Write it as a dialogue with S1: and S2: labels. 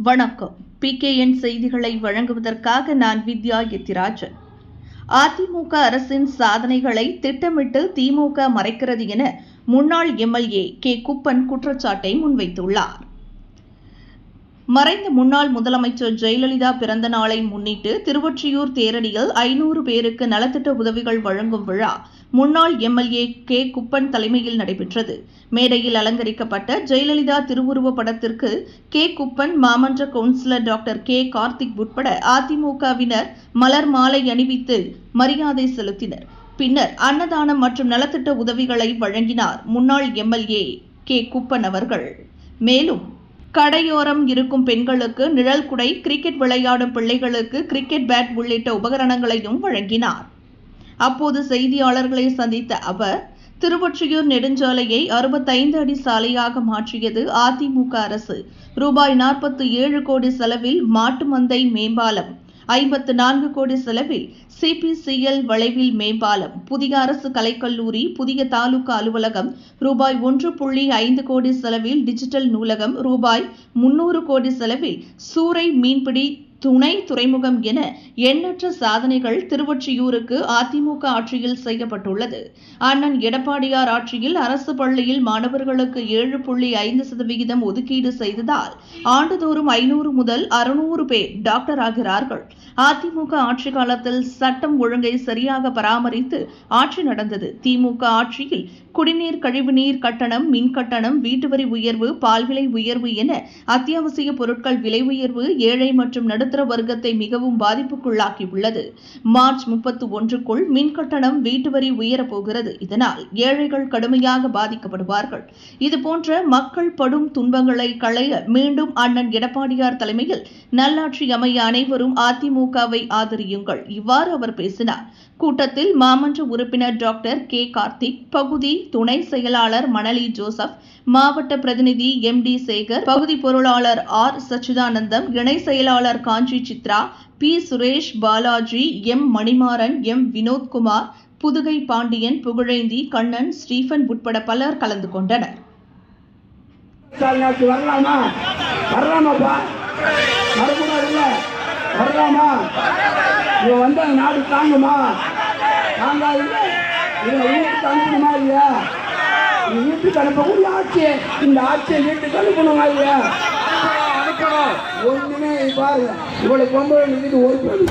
S1: வணக்கம். PKN செய்திகளை வழங்குவதற்காக நான் வித்யா எத்திராஜன். அதிமுக அரசின் சாதனைகளை திட்டமிட்டு திமுக மறைக்கிறது என முன்னாள் MLA கே. குப்பன் குற்றச்சாட்டை முன்வைத்துள்ளார். மறைந்த முன்னாள் முதலமைச்சர் ஜெயலலிதா பிறந்த நாளை முன்னிட்டு திருவொற்றியூர் தேரடியில் 500 பேருக்கு நலத்திட்ட உதவிகள் வழங்கும் விழா முன்னாள் MLA கே. குப்பன் தலைமையில் நடைபெற்றது. மேடையில் அலங்கரிக்கப்பட்ட ஜெயலலிதா திருவுருவ படத்திற்கு கே. குப்பன், மாமன்ற கவுன்சிலர் டாக்டர் கே. கார்த்திக் உட்பட அதிமுகவினர் மலர் மாலை அணிவித்து மரியாதை செலுத்தினர். பின்னர் அன்னதானம் மற்றும் நலத்திட்ட உதவிகளை வழங்கினார் முன்னாள் MLA கே. குப்பன் அவர்கள். மேலும் கடையோரம் இருக்கும் பெண்களுக்கு நிழல் குடை, கிரிக்கெட் விளையாடும் பிள்ளைகளுக்கு கிரிக்கெட் பேட் உள்ளிட்ட உபகரணங்களையும் வழங்கினார். அப்போது செய்தியாளர்களை சந்தித்த அவர், திருவொற்றியூர் நெடுஞ்சாலையை 65 அடி சாலையாக மாற்றியது அதிமுக அரசு. ரூபாய் 47 கோடி செலவில் மாட்டு மந்தை மேம்பாலம், 54 கோடி செலவில் CPCL வளைவில் மேம்பாலம், புதிய அரசு கலைக்கல்லூரி, புதிய தாலுகா அலுவலகம், ரூபாய் 1.5 கோடி செலவில் டிஜிட்டல் நூலகம், ரூபாய் 300 கோடி செலவில் சூறை மீன்பிடி துணை துறைமுகம் என எண்ணற்ற சாதனைகள் திருவொற்றியூருக்கு அதிமுக ஆட்சியில் செய்யப்பட்டுள்ளது. அண்ணன் எடப்பாடியார் ஆட்சியில் அரசு பள்ளியில் மாணவர்களுக்கு 7.5% ஒதுக்கீடு செய்ததால் ஆண்டுதோறும் 500 முதல் 600 பேர் டாக்டர் ஆகிறார்கள். அதிமுக ஆட்சி காலத்தில் சட்டம் ஒழுங்கை சரியாக பராமரித்து ஆட்சி நடந்தது. திமுக ஆட்சியில் குடிநீர், கழிவுநீர் கட்டணம், மின் கட்டணம், வீட்டுவரி உயர்வு, பால் விலை உயர்வு என அத்தியாவசிய பொருட்கள் விலை உயர்வு ஏழை மற்றும் நடுத்தர வர்க்கத்தை மிகவும் பாதிப்புக்குள்ளாக்கியுள்ளது. மார்ச் 31க்குள் மின் கட்டணம், வீட்டுவரி உயரப்போகிறது. இதனால் ஏழைகள் கடுமையாக பாதிக்கப்படுவார்கள். இதுபோன்ற மக்கள் படும் துன்பங்களை களைய மீண்டும் அண்ணன் எடப்பாடியார் தலைமையில் நல்லாட்சி அமைய அனைவரும் அதிமுகவை ஆதரியுங்கள். இவ்வாறு அவர் பேசினார். கூட்டத்தில் மாமன்ற உறுப்பினர் டாக்டர் கே. கார்த்திக், பகுதி துணை செயலாளர் மணலி ஜோசப், மாவட்ட பிரதிநிதி MD சேகர், பகுதி பொருளாளர் R. சச்சிதானந்தம், இணை செயலாளர் Kanchi Chitra, P. Suresh, Balaji, M. Manimaran, M. Vinothkumar, Pudukai Pandian, Pugazhendi, Kannan, Stephen உட்பட பலர் கலந்து கொண்டனர்.
S2: நாடு தாங்குமா? தாங்காது. வீட்டுக்கு அனுப்பணுமா இல்லையா? வீட்டுக்கு அனுப்பக்கூடிய ஆட்சியை, இந்த ஆட்சியை வீட்டுக்கு அனுப்பணுமா இல்லையா? அனுப்பணும். ஒண்ணுமே பாருங்க, இவ்வளவு 9 ஒரு